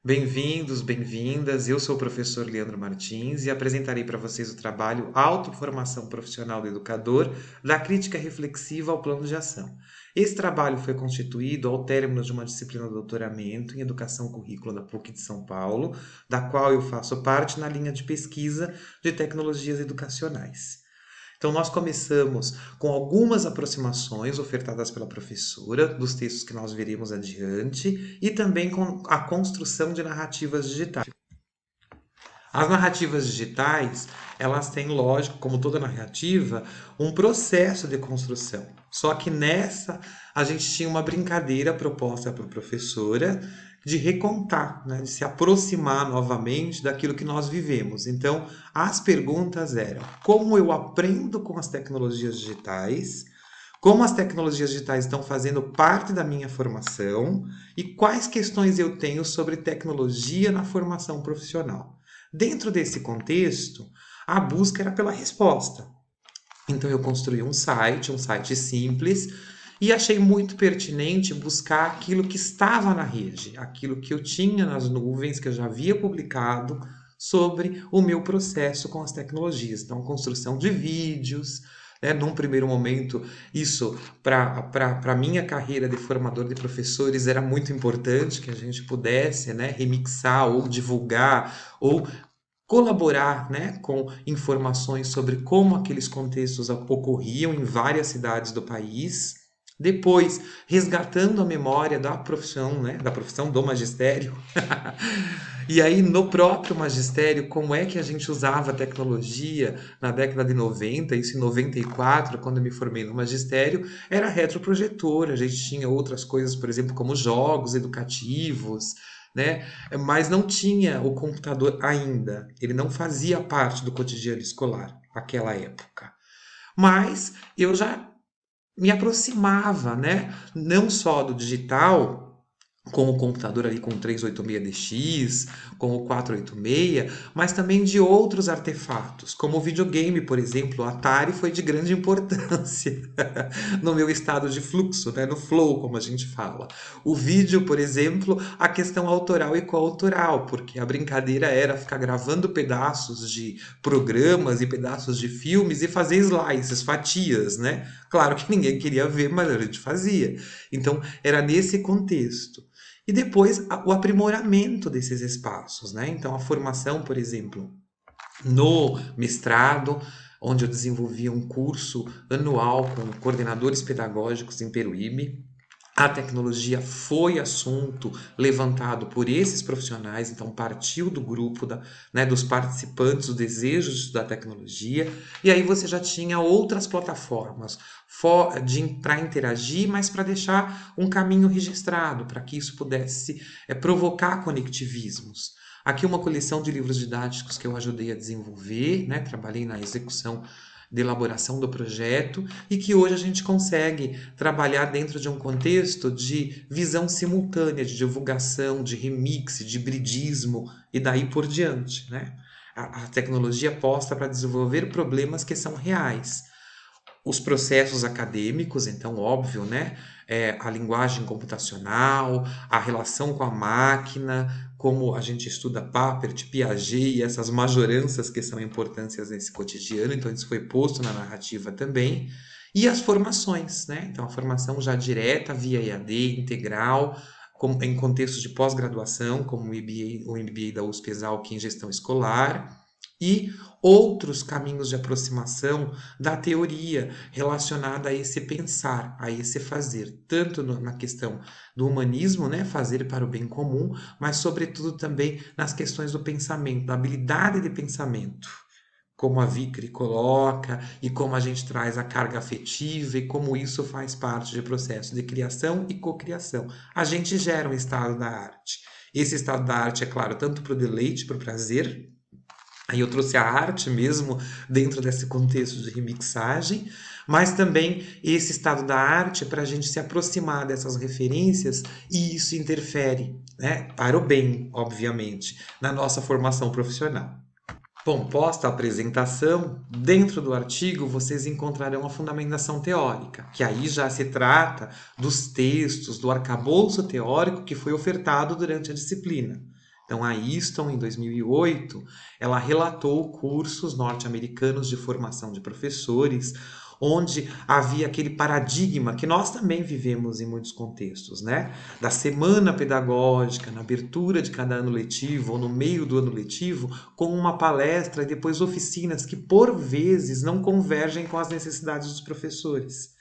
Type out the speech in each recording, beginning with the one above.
Bem-vindos, bem-vindas. Eu sou o professor Leandro Martins e apresentarei para vocês o trabalho Autoformação Profissional do Educador, da crítica reflexiva ao plano de ação. Esse trabalho foi constituído ao término de uma disciplina de doutoramento em Educação Currícula da PUC de São Paulo, da qual eu faço parte na linha de pesquisa de tecnologias educacionais. Então, nós começamos com algumas aproximações ofertadas pela professora, dos textos que nós veremos adiante, e também com a construção de narrativas digitais. As narrativas digitais, elas têm, lógico, como toda narrativa, um processo de construção. Só que nessa, a gente tinha uma brincadeira proposta para a professora de recontar, né, de se aproximar novamente daquilo que nós vivemos. Então, as perguntas eram: como eu aprendo com as tecnologias digitais? Como as tecnologias digitais estão fazendo parte da minha formação e quais questões eu tenho sobre tecnologia na formação profissional? Dentro desse contexto, a busca era pela resposta. Então eu construí um site simples, e achei muito pertinente buscar aquilo que estava na rede, aquilo que eu tinha nas nuvens, que eu já havia publicado sobre o meu processo com as tecnologias. Então, construção de vídeos, né? Num primeiro momento, isso para a minha carreira de formador de professores era muito importante que a gente pudesse, né, remixar ou divulgar ou colaborar, né, com informações sobre como aqueles contextos ocorriam em várias cidades do país. Depois, resgatando a memória da profissão, né, da profissão do magistério. E aí, no próprio magistério, como é que a gente usava a tecnologia na década de 90, isso em 94, quando eu me formei no magistério, era retroprojetor, a gente tinha outras coisas, por exemplo, como jogos educativos, né? Mas não tinha o computador ainda, ele não fazia parte do cotidiano escolar naquela época. Mas eu já me aproximava, né? Não só do digital, com o computador ali com o 386DX, com o 486, mas também de outros artefatos, como o videogame, por exemplo. O Atari foi de grande importância no meu estado de fluxo, né? No flow, como a gente fala. O vídeo, por exemplo, a questão autoral e coautoral, porque a brincadeira era ficar gravando pedaços de programas e pedaços de filmes e fazer slices, fatias, né? Claro que ninguém queria ver, mas a gente fazia. Então, era nesse contexto. E depois o aprimoramento desses espaços, né? Então, a formação, por exemplo, no mestrado, onde eu desenvolvi um curso anual com coordenadores pedagógicos em Peruíbe. A tecnologia foi assunto levantado por esses profissionais, então partiu do grupo né, dos participantes, o desejo de estudar tecnologia, e aí você já tinha outras plataformas para interagir, mas para deixar um caminho registrado, para que isso pudesse provocar conectivismos. Aqui uma coleção de livros didáticos que eu ajudei a desenvolver, né? Trabalhei na execução de elaboração do projeto e que hoje a gente consegue trabalhar dentro de um contexto de visão simultânea, de divulgação, de remix, de hibridismo e daí por diante, né? A tecnologia posta para desenvolver problemas que são reais. Os processos acadêmicos, então, óbvio, né? A linguagem computacional, a relação com a máquina, como a gente estuda Papert, Piaget e essas majoranças que são importâncias nesse cotidiano, então isso foi posto na narrativa também. E as formações, né? Então, a formação já direta, via EAD, integral, em contexto de pós-graduação, como o MBA da USP-Exalc em gestão escolar, e outros caminhos de aproximação da teoria relacionada a esse pensar, a esse fazer, tanto na questão do humanismo, né, fazer para o bem comum, mas sobretudo também nas questões do pensamento, da habilidade de pensamento, como a Vickrey coloca e como a gente traz a carga afetiva e como isso faz parte do processo de criação e cocriação. A gente gera um estado da arte. Esse estado da arte é claro, tanto para o deleite, para o prazer. Aí eu trouxe a arte mesmo dentro desse contexto de remixagem, mas também esse estado da arte para a gente se aproximar dessas referências e isso interfere, né, para o bem, obviamente, na nossa formação profissional. Bom, posta a apresentação, dentro do artigo vocês encontrarão a fundamentação teórica, que aí já se trata dos textos, do arcabouço teórico que foi ofertado durante a disciplina. Então, a Easton, em 2008, ela relatou cursos norte-americanos de formação de professores, onde havia aquele paradigma que nós também vivemos em muitos contextos, né? Da semana pedagógica, na abertura de cada ano letivo ou no meio do ano letivo, com uma palestra e depois oficinas que, por vezes, não convergem com as necessidades dos professores.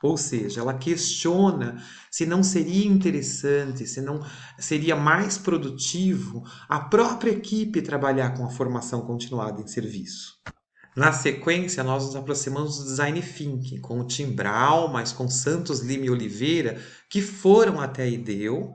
Ou seja, ela questiona se não seria interessante, se não seria mais produtivo a própria equipe trabalhar com a formação continuada em serviço. Na sequência, nós nos aproximamos do Design Thinking, com o Tim Brown, mas com Santos Lima e Oliveira, que foram até a IDEU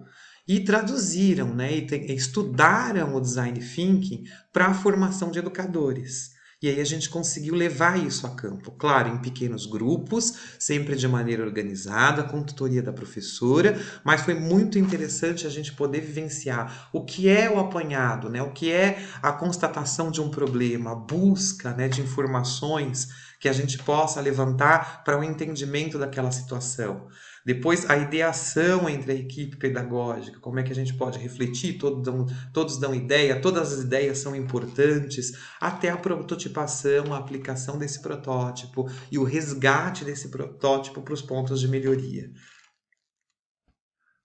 e traduziram, né, e estudaram o Design Thinking para a formação de educadores. E aí a gente conseguiu levar isso a campo, claro, em pequenos grupos, sempre de maneira organizada, com tutoria da professora, mas foi muito interessante a gente poder vivenciar o que é o apanhado, né? O que é a constatação de um problema, a busca, né, de informações que a gente possa levantar para o entendimento daquela situação. Depois, a ideação entre a equipe pedagógica, como é que a gente pode refletir, todos dão ideia, todas as ideias são importantes, até a prototipação, a aplicação desse protótipo e o resgate desse protótipo para os pontos de melhoria.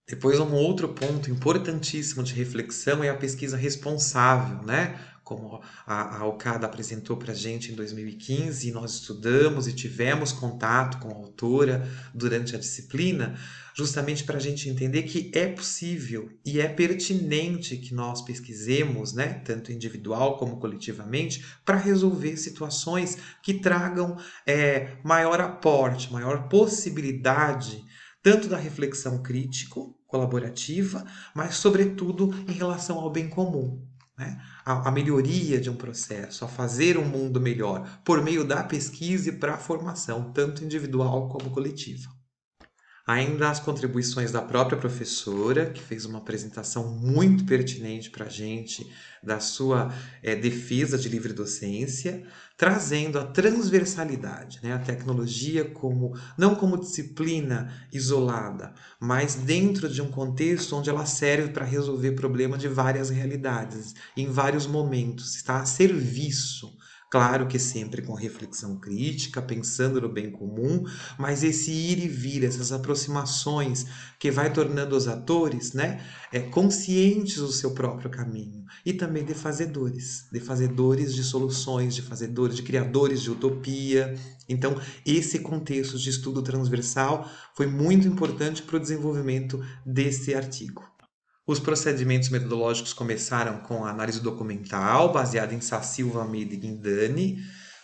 Depois, um outro ponto importantíssimo de reflexão é a pesquisa responsável, né? Como a Okada apresentou para a gente em 2015, e nós estudamos e tivemos contato com a autora durante a disciplina, justamente para a gente entender que é possível e é pertinente que nós pesquisemos, né, tanto individual como coletivamente, para resolver situações que tragam maior aporte, maior possibilidade tanto da reflexão crítico, colaborativa, mas sobretudo em relação ao bem comum, né? A melhoria de um processo, a fazer um mundo melhor por meio da pesquisa e para a formação, tanto individual como coletiva. Ainda as contribuições da própria professora, que fez uma apresentação muito pertinente para a gente da sua defesa de livre docência, trazendo a transversalidade, né? A tecnologia como não como disciplina isolada, mas dentro de um contexto onde ela serve para resolver problemas de várias realidades, em vários momentos, está a serviço. Claro que sempre com reflexão crítica, pensando no bem comum, mas esse ir e vir, essas aproximações que vai tornando os atores, né, conscientes do seu próprio caminho e também de fazedores de soluções, de fazedores, de criadores de utopia. Então, esse contexto de estudo transversal foi muito importante para o desenvolvimento desse artigo. Os procedimentos metodológicos começaram com a análise documental, baseada em Sassilva, Almeida e Guindani,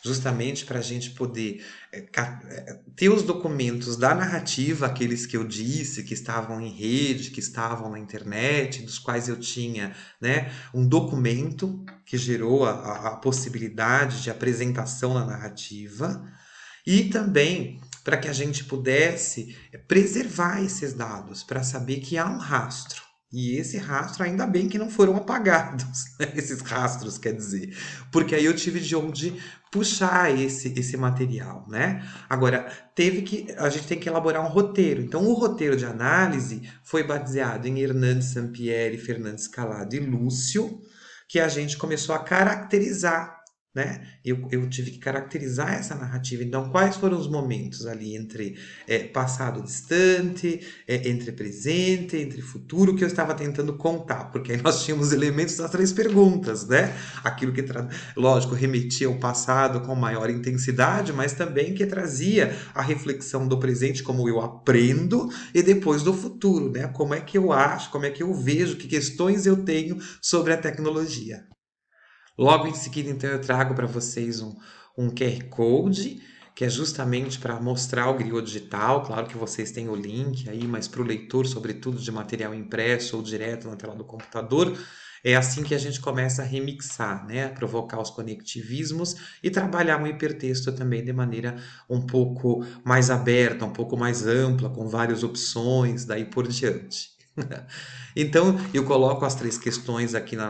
justamente para a gente poder ter os documentos da narrativa, aqueles que eu disse, que estavam em rede, que estavam na internet, dos quais eu tinha, né, um documento que gerou a possibilidade de apresentação na narrativa, e também para que a gente pudesse preservar esses dados, para saber que há um rastro. E esse rastro, ainda bem que não foram apagados, né? Esses rastros, quer dizer, porque aí eu tive de onde puxar esse material, né? Agora, a gente tem que elaborar um roteiro. Então, o roteiro de análise foi baseado em Hernandes Sampieri, Fernandes Calado e Lúcio, que a gente começou a caracterizar, né? Eu tive que caracterizar essa narrativa. Então, quais foram os momentos ali entre passado distante, entre presente, entre futuro, que eu estava tentando contar? Porque aí nós tínhamos elementos das três perguntas, né? Aquilo que, lógico, remetia ao passado com maior intensidade, mas também que trazia a reflexão do presente, como eu aprendo, e depois do futuro, né? Como é que eu acho, como é que eu vejo, que questões eu tenho sobre a tecnologia. Logo em seguida, então, eu trago para vocês um QR Code, que é justamente para mostrar o griot digital. Claro que vocês têm o link aí, mas para o leitor, sobretudo de material impresso ou direto na tela do computador, é assim que a gente começa a remixar, né? A provocar os conectivismos e trabalhar um hipertexto também de maneira um pouco mais aberta, um pouco mais ampla, com várias opções, daí por diante. Então, eu coloco as três questões aqui na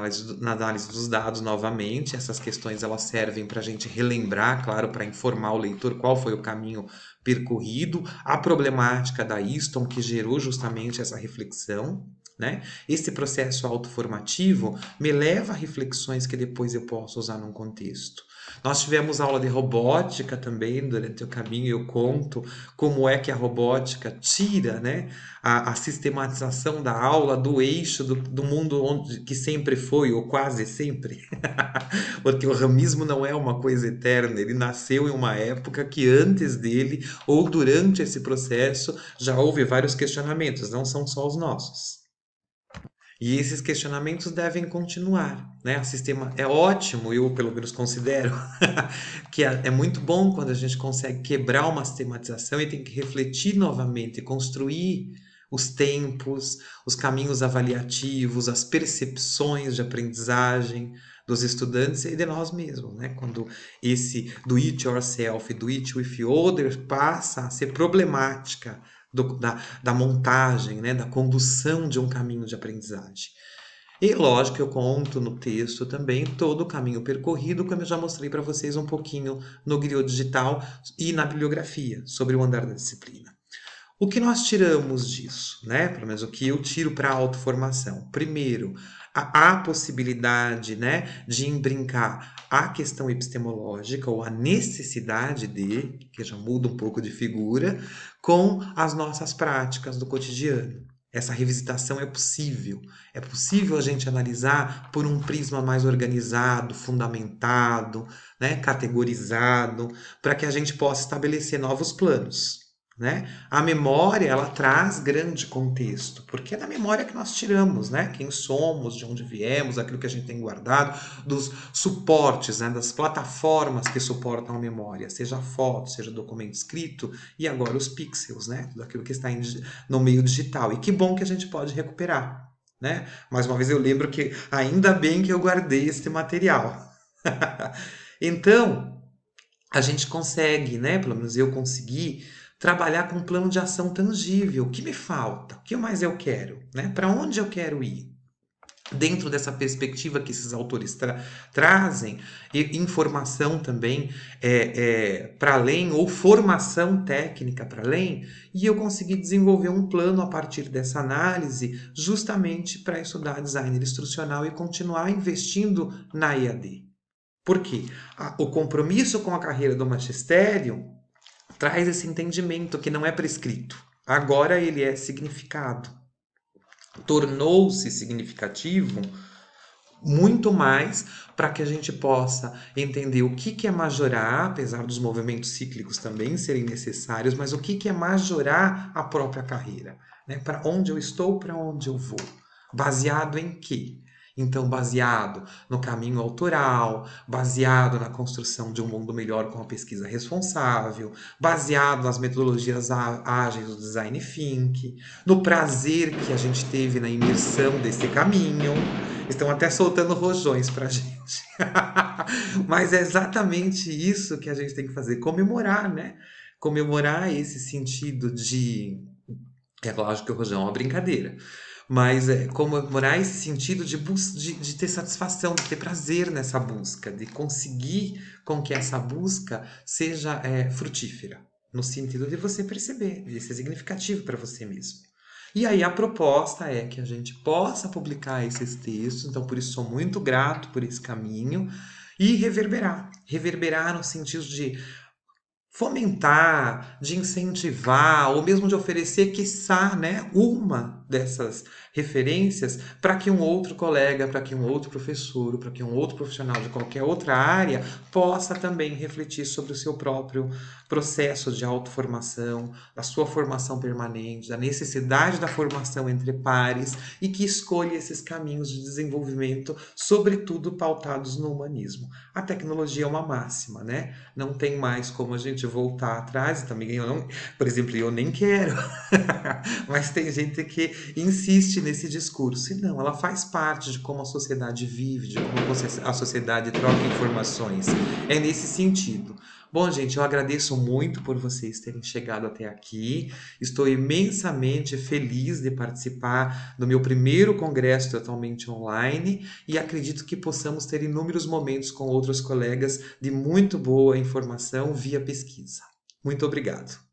análise dos dados novamente. Essas questões elas servem para a gente relembrar, claro, para informar o leitor qual foi o caminho percorrido, a problemática da Easton que gerou justamente essa reflexão. né? Esse processo autoformativo me leva a reflexões que depois eu posso usar num contexto. Nós tivemos aula de robótica também durante o caminho. Eu conto como é que a robótica tira, né, a sistematização da aula do eixo do mundo onde, que sempre foi, ou quase sempre. Porque o ramismo não é uma coisa eterna, ele nasceu em uma época que antes dele ou durante esse processo já houve vários questionamentos, não são só os nossos. E esses questionamentos devem continuar, né? O sistema é ótimo, eu pelo menos considero que é muito bom quando a gente consegue quebrar uma sistematização e tem que refletir novamente, construir os tempos, os caminhos avaliativos, as percepções de aprendizagem dos estudantes e de nós mesmos, né? Quando esse do it yourself, do it with others passa a ser problemática da montagem, né, da condução de um caminho de aprendizagem. E lógico, eu conto no texto também todo o caminho percorrido, como eu já mostrei para vocês um pouquinho no Griot Digital e na bibliografia sobre o andar da disciplina. O que nós tiramos disso, né? Pelo menos o que eu tiro para a autoformação. Primeiro, a possibilidade, né, de embrincar a questão epistemológica ou a necessidade de, que já muda um pouco de figura, com as nossas práticas do cotidiano. Essa revisitação é possível. É possível a gente analisar por um prisma mais organizado, fundamentado, né, categorizado, para que a gente possa estabelecer novos planos. Né? A memória, ela traz grande contexto, porque é da memória que nós tiramos, né? Quem somos, de onde viemos, aquilo que a gente tem guardado, dos suportes, né? Das plataformas que suportam a memória, seja foto, seja documento escrito, e agora os pixels, né? Tudo aquilo que está no meio digital. E que bom que a gente pode recuperar, né? Mais uma vez eu lembro que ainda bem que eu guardei este material. Então, a gente consegue, né? Pelo menos eu consegui trabalhar com um plano de ação tangível. O que me falta? O que mais eu quero? Né? Para onde eu quero ir? Dentro dessa perspectiva que esses autores trazem, e informação também para além, ou formação técnica para além, e eu consegui desenvolver um plano a partir dessa análise, justamente para estudar design instrucional e continuar investindo na EAD. Por quê? O compromisso com a carreira do magistério traz esse entendimento que não é prescrito. Agora ele é significado. Tornou-se significativo muito mais para que a gente possa entender o que é majorar, apesar dos movimentos cíclicos também serem necessários, mas o que é majorar a própria carreira, né? Para onde eu estou, para onde eu vou. Baseado em quê? Então, baseado no caminho autoral, baseado na construção de um mundo melhor com a pesquisa responsável, baseado nas metodologias ágeis do design thinking, no prazer que a gente teve na imersão desse caminho. Estão até soltando rojões pra gente. Mas é exatamente isso que a gente tem que fazer, comemorar, né? Comemorar esse sentido de... É lógico que o rojão é uma brincadeira, mas comemorar esse sentido de ter satisfação, de ter prazer nessa busca, de conseguir com que essa busca seja frutífera, no sentido de você perceber, de ser significativo para você mesmo. E aí a proposta é que a gente possa publicar esses textos, então por isso sou muito grato por esse caminho, e reverberar. Reverberar no sentido de fomentar, de incentivar, ou mesmo de oferecer, quiçá, né, uma dessas referências para que um outro colega, para que um outro professor, para que um outro profissional de qualquer outra área possa também refletir sobre o seu próprio processo de autoformação, da sua formação permanente, da necessidade da formação entre pares e que escolha esses caminhos de desenvolvimento, sobretudo pautados no humanismo. A tecnologia é uma máxima, né? Não tem mais como a gente voltar atrás, também eu não, por exemplo, eu nem quero, mas tem gente que insiste nesse discurso, e não, ela faz parte de como a sociedade vive, de como a sociedade troca informações, é nesse sentido. Bom, gente, eu agradeço muito por vocês terem chegado até aqui, estou imensamente feliz de participar do meu primeiro congresso totalmente online, e acredito que possamos ter inúmeros momentos com outros colegas de muito boa informação via pesquisa. Muito obrigado.